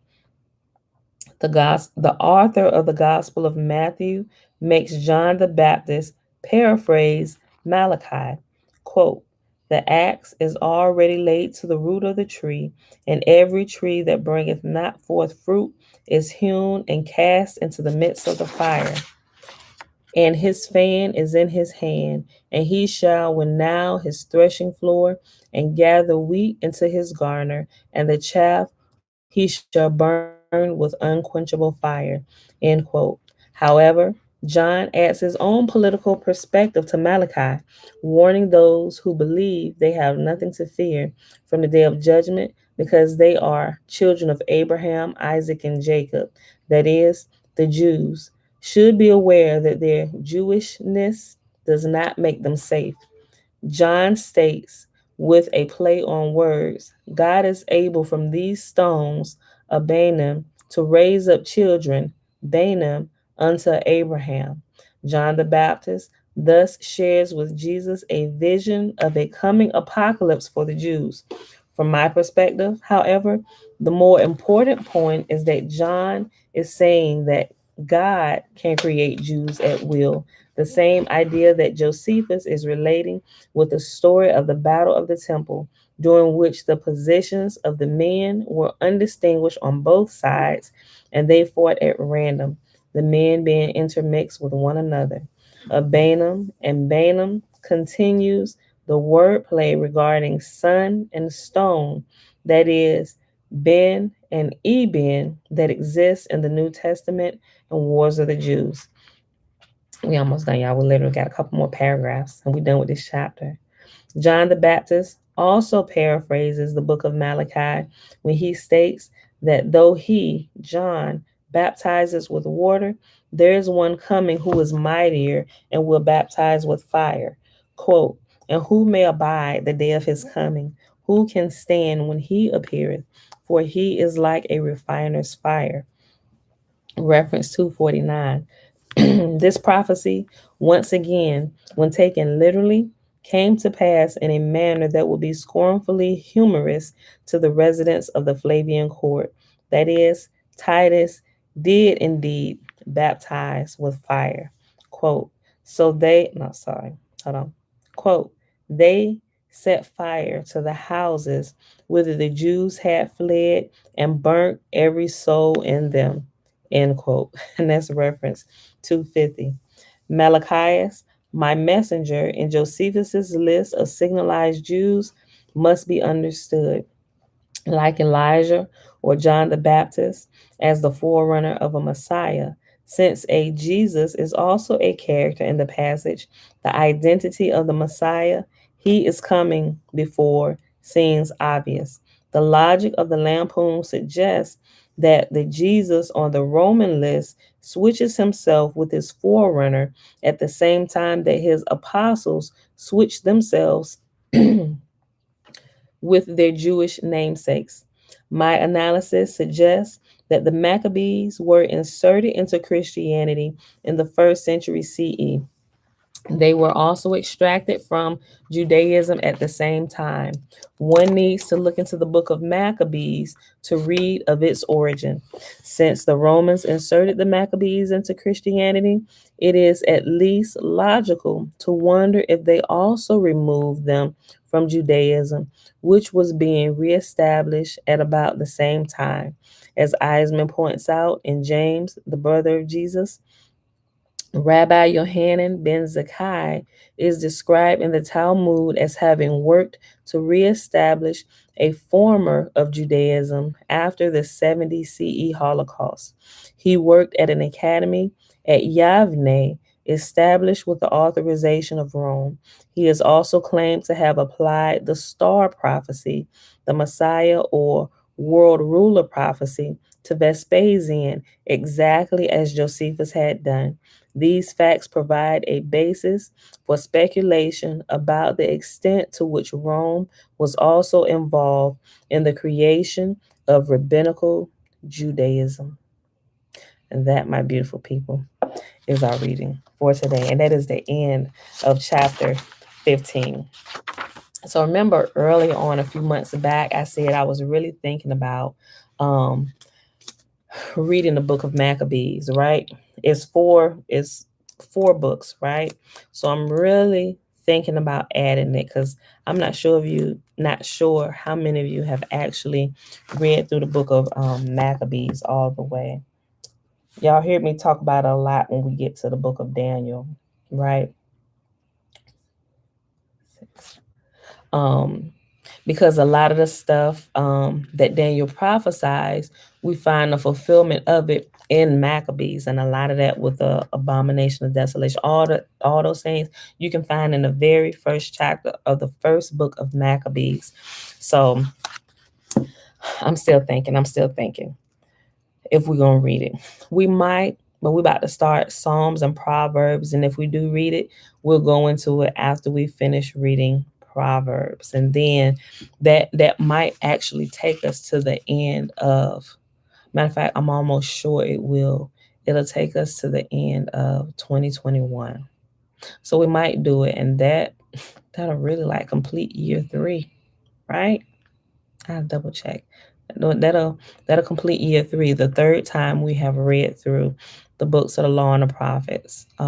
The author of the Gospel of Matthew makes John the Baptist paraphrase Malachi. Quote, "The axe is already laid to the root of the tree, and every tree that bringeth not forth fruit is hewn and cast into the midst of the fire. And his fan is in his hand, and he shall winnow his threshing floor, and gather wheat into his garner, and the chaff he shall burn with unquenchable fire." End quote. However, John adds his own political perspective to Malachi, warning those who believe they have nothing to fear from the day of judgment because they are children of Abraham, Isaac, and Jacob, that is, the Jews, should be aware that their Jewishness does not make them safe. John states, with a play on words, God is able from these stones, Abanim, to raise up children, Banim, unto Abraham. John the Baptist thus shares with Jesus a vision of a coming apocalypse for the Jews. From my perspective, however, the more important point is that John is saying that God can create Jews at will, the same idea that Josephus is relating with the story of the Battle of the Temple, during which the positions of the men were undistinguished on both sides, and they fought at random, the men being intermixed with one another. Abanam and Banam continues the wordplay regarding sun and stone, that is, Ben and Eben, that exists in the New Testament and Wars of the Jews. We almost done, y'all. We literally got a couple more paragraphs and we done with this chapter. John the Baptist also paraphrases the book of Malachi when he states that though he, John, baptizes with water, there is one coming who is mightier and will baptize with fire. Quote, "And who may abide the day of his coming? Who can stand when he appeareth? For he is like a refiner's fire." Reference 249. This prophecy, once again, when taken literally, came to pass in a manner that would be scornfully humorous to the residents of the Flavian court. That is, Titus did indeed baptize with fire. Quote, so they, no, sorry, hold on. Quote, they set fire to the houses whither the Jews had fled and burnt every soul in them. End quote. And that's reference 250. Malachias, my messenger, in Josephus's list of signalized Jews must be understood like Elijah or John the Baptist as the forerunner of a Messiah. Since a Jesus is also a character in the passage, the identity of the Messiah, he is coming before, seems obvious. The logic of the lampoon suggests that the Jesus on the Roman list switches himself with his forerunner at the same time that his apostles switch themselves with their Jewish namesakes. My analysis suggests that the Maccabees were inserted into Christianity in the first century CE. They were also extracted from Judaism at the same time. One needs to look into the book of Maccabees to read of its origin. Since the Romans inserted the Maccabees into Christianity, it is at least logical to wonder if they also removed them from Judaism, which was being reestablished at about the same time. As Eisman points out in James, the brother of Jesus, Rabbi Yohanan ben Zakkai is described in the Talmud as having worked to reestablish a former of Judaism after the 70 CE Holocaust. He worked at an academy At Yavne, established with the authorization of Rome, he is also claimed to have applied the star prophecy, the Messiah or world ruler prophecy, to Vespasian exactly as Josephus had done. These facts provide a basis for speculation about the extent to which Rome was also involved in the creation of rabbinical Judaism. And that, my beautiful people, is our reading for today. And that is the end of chapter 15. So remember early on, a few months back, I said I was really thinking about um, reading the book of Maccabees, right? It's four books, right? So I'm really thinking about adding it because I'm not sure how many of you have actually read through the book of Maccabees all the way. Y'all hear me talk about it a lot when we get to the book of Daniel, right? Um, because a lot of the stuff that Daniel prophesies, we find the fulfillment of it in Maccabees, and a lot of that with the abomination of desolation, all those things you can find in the very first chapter of the first book of Maccabees. So I'm still thinking if we're gonna read it. We might, but we're about to start Psalms and Proverbs, and if we do read it, we'll go into it after we finish reading Proverbs, and then that might actually take us to the end of. Matter of fact, I'm almost sure it will. It'll take us to the end of 2021. So we might do it, and that'll really like complete year 3, right? I'll double check. No, that'll complete year 3, the third time we have read through the books of the law and the prophets. It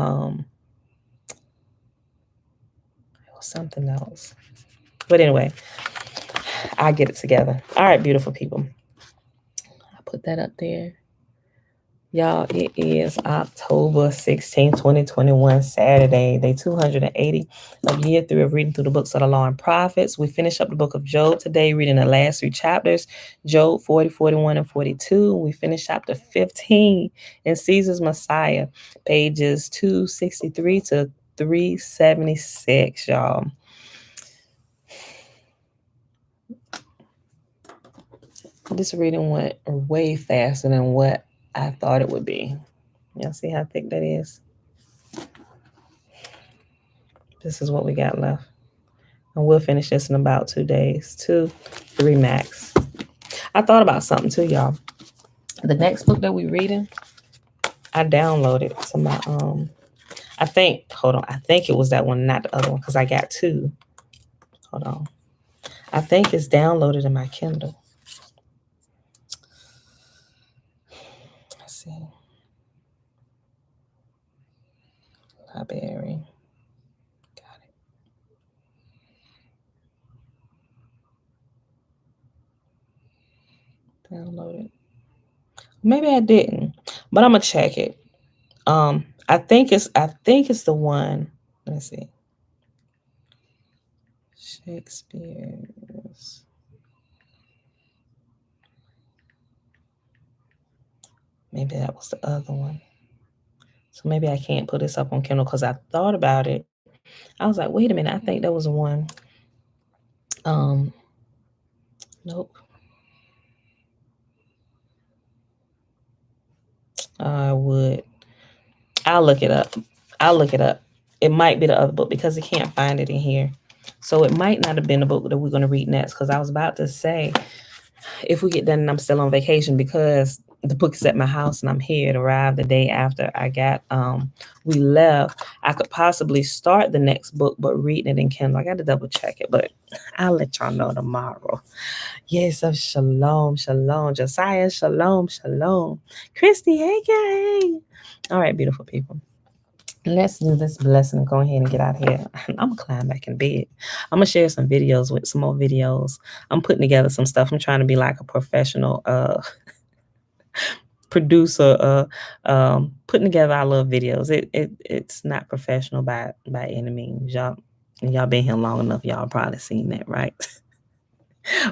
was something else. But anyway, I'll get it together. All right, beautiful people. I'll put that up there. Y'all, it is October 16th, 2021, Saturday, day 280 of year 3 of reading through the books of the law and prophets. We finish up the book of Job today, reading the last 3 chapters, Job 40, 41, and 42. We finish chapter 15 in Caesar's Messiah, pages 263 to 376, y'all. This reading went way faster than what I thought it would be. Y'all see how thick that is? This is what we got left. And we'll finish this in about 2 days, 2, 3 max. I thought about something too, y'all. The next book that we're reading, I downloaded to my I think it was that one, not the other one, because I got 2. Hold on. I think it's downloaded in my Kindle. Let's see. Library. Got it. Downloaded. Maybe I didn't, but I'm gonna check it. I think it's the one. Let's see. Shakespeare's. Maybe that was the other one. So maybe I can't put this up on Kindle because I thought about it. I was like, wait a minute, I think that was the one. Nope. I would. I'll look it up. I'll look it up. It might be the other book because I can't find it in here. So it might not have been the book that we're going to read next because I was about to say if we get done and I'm still on vacation because the book is at my house and I'm here. It arrived the day after we left. I could possibly start the next book, but reading it in Kindle, I got to double check it, but I'll let y'all know tomorrow. Yes, of shalom, shalom. Josiah, shalom, shalom. Christy, hey, hey. All right, beautiful people. Let's do this blessing and go ahead and get out of here. I'm going to climb back in bed. I'm going to share some videos with some more videos. I'm putting together some stuff. I'm trying to be like a professional producer, putting together our little videos. It's not professional by any means. Y'all been here long enough. Y'all probably seen that, right?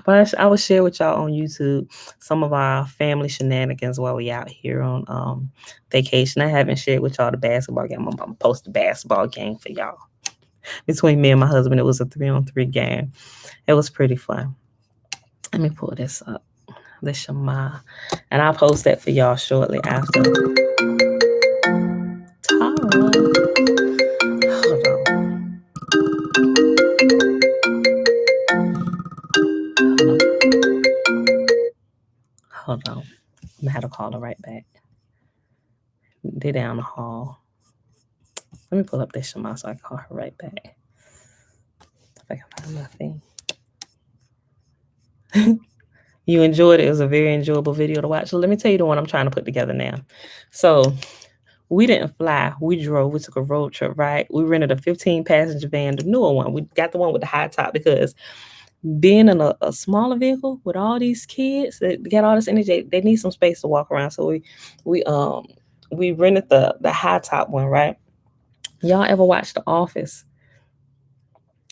But I will share with y'all on YouTube some of our family shenanigans while we out here on vacation. I haven't shared with y'all the basketball game. I'm gonna post the basketball game for y'all. Between me and my husband, it was a 3-on-3 game. It was pretty fun. Let me pull this up. The Shema. And I'll post that for y'all shortly after. Tara. Hold on. Hold on. I'm gonna have to call her right back. They're down the hall. Let me pull up this Shema so I can call her right back. If I can find my thing. You enjoyed it. It was a very enjoyable video to watch. So let me tell you the one I'm trying to put together now. So we didn't fly. We drove. We took a road trip, right? We rented a 15-passenger van, the newer one. We got the one with the high top because being in a smaller vehicle with all these kids that get all this energy, they need some space to walk around. So we rented the high top one, right? Y'all ever watch The Office?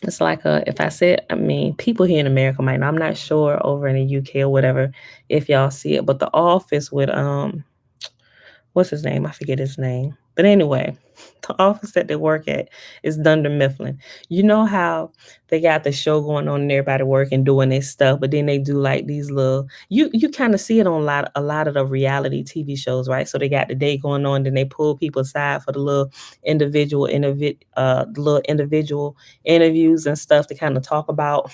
It's like if I said, I mean, people here in America might know. I'm not sure over in the UK or whatever if y'all see it, but The Office with what's his name? I forget his name. But anyway, the office that they work at is Dunder Mifflin. You know how they got the show going on and everybody working doing their stuff, but then they do like these little you kind of see it on a lot of the reality TV shows, right? So they got the day going on, then they pull people aside for the little the little individual interviews and stuff to kind of talk about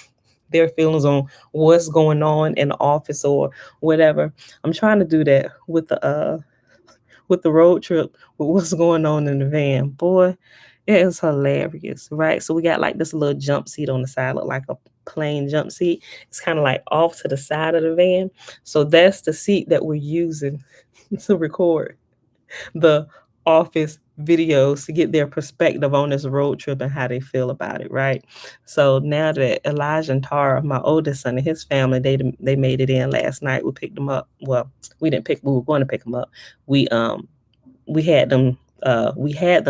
their feelings on what's going on in the office or whatever. I'm trying to do that with the road trip with what's going on in the van. Boy, it is hilarious, right? So we got like this little jump seat on the side, look like a plain jump seat. It's kind of like off to the side of the van. So that's the seat that we're using to record the office videos to get their perspective on this road trip and how they feel about it, right? So now that Elijah and Tara, my oldest son and his family, they made it in last night. We picked them up. Well, we were going to pick them up. We we had them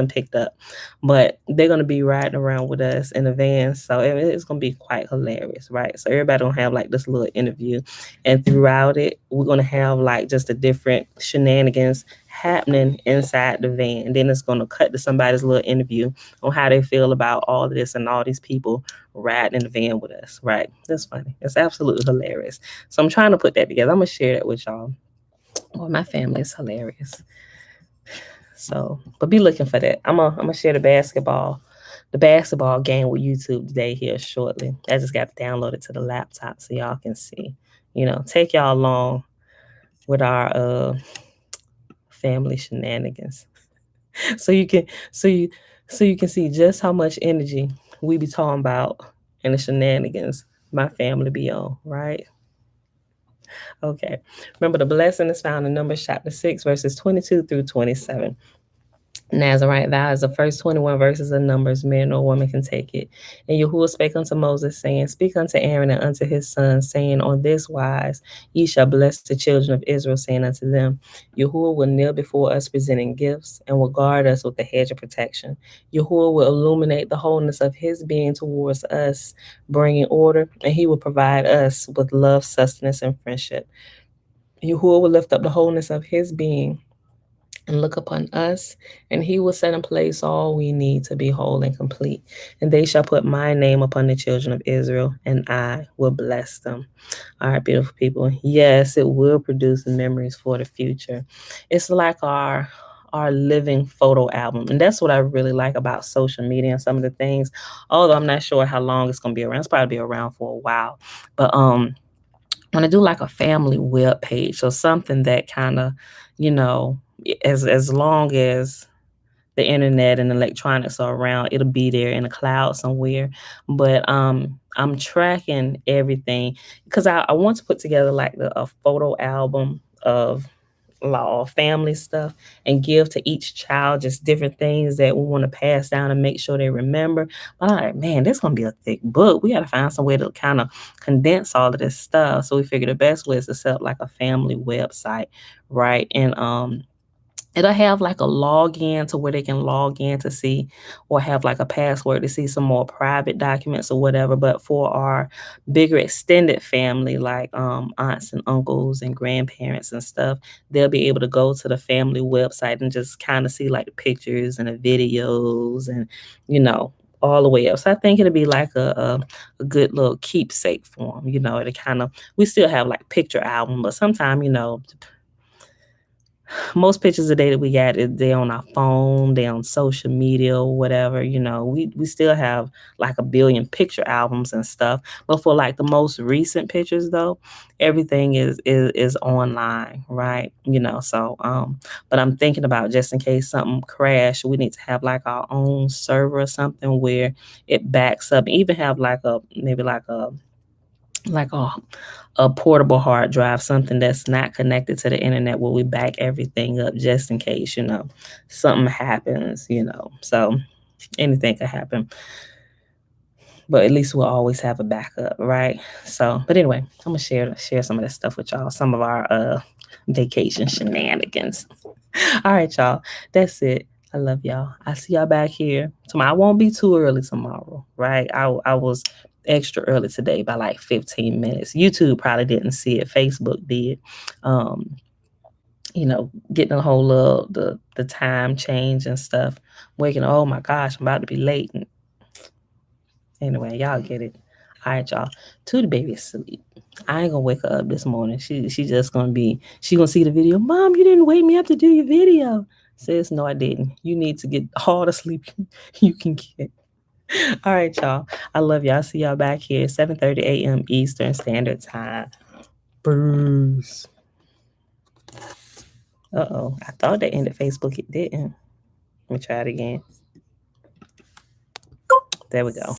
picked up, but they're gonna be riding around with us in the van, so it's gonna be quite hilarious, right? So everybody gonna have like this little interview, and throughout it, we're gonna have like just the different shenanigans happening inside the van, and then it's gonna cut to somebody's little interview on how they feel about all of this and all these people riding in the van with us, right? That's funny. It's absolutely hilarious. So I'm trying to put that together. I'm gonna share that with y'all. Well, my family is hilarious. So, but be looking for that. I'm gonna share the basketball game with YouTube today here shortly. I just got to download it to the laptop so y'all can see. Take y'all along with our family shenanigans. So you can see just how much energy we be talking about and the shenanigans my family be on, right? Okay. Remember, the blessing is found in Numbers chapter 6, verses 22 through 27. Nazarite vow is the first 21 verses of Numbers, man or woman can take it. And Yahuwah spake unto Moses, saying, Speak unto Aaron and unto his sons, saying, On this wise ye shall bless the children of Israel, saying unto them, Yahuwah will kneel before us, presenting gifts, and will guard us with the hedge of protection. Yahuwah will illuminate the wholeness of his being towards us, bringing order, and he will provide us with love, sustenance, and friendship. Yahuwah will lift up the wholeness of his being and look upon us, and he will set in place all we need to be whole and complete. And they shall put my name upon the children of Israel, and I will bless them. All right, beautiful people. Yes, it will produce memories for the future. It's like our living photo album. And that's what I really like about social media and some of the things. Although I'm not sure how long it's gonna be around. It's probably be around for a while. But want to do like a family web page or something that kind of, you know, as long as the internet and electronics are around, it'll be there in the cloud somewhere. But I'm tracking everything because I want to put together like a photo album of law family stuff and give to each child just different things that we want to pass down and make sure they remember. But I'm like, man, this gonna be a thick book. We got to find some way to kind of condense all of this stuff. So we figure the best way is to set up like a family website, right? And It'll have like a login to where they can log in to see, or have like a password to see some more private documents or whatever. But for our bigger extended family, like aunts and uncles and grandparents and stuff, they'll be able to go to the family website and just kind of see like the pictures and the videos and, you know, all the way up. So I think it'll be like a good little keepsake for them. You know, it kind of, we still have like picture album, but sometimes, you know, most pictures of data we got, they on our phone, they on social media or whatever. You know, we still have like a billion picture albums and stuff. But for like the most recent pictures though, everything is online, right? You know, so but I'm thinking about, just in case something crash, we need to have like our own server or something where it backs up. Even have like a, maybe like a portable hard drive, something that's not connected to the internet, where we back everything up, just in case, you know, something happens, you know. So anything could happen, but at least we'll always have a backup, right? So, but anyway, I'm gonna share some of this stuff with y'all, some of our vacation shenanigans. All right, y'all. That's it. I love y'all. I see y'all back here tomorrow. I won't be too early tomorrow, right? I was extra early today by like 15 minutes. YouTube probably didn't see it. Facebook did. Um, you know, getting a whole of the time change and stuff. Waking, oh my gosh, I'm about to be late. And anyway, y'all get it. All right, y'all. To the baby sleep. I ain't gonna wake her up this morning. She just gonna be, she gonna see the video. Mom, you didn't wake me up to do your video. Says, no, I didn't. You need to get all the sleep you can get. All right, y'all. I love y'all. See y'all back here 7:30 a.m. Eastern Standard Time. Bruce. Uh-oh. I thought that ended Facebook. It didn't. Let me try it again. There we go.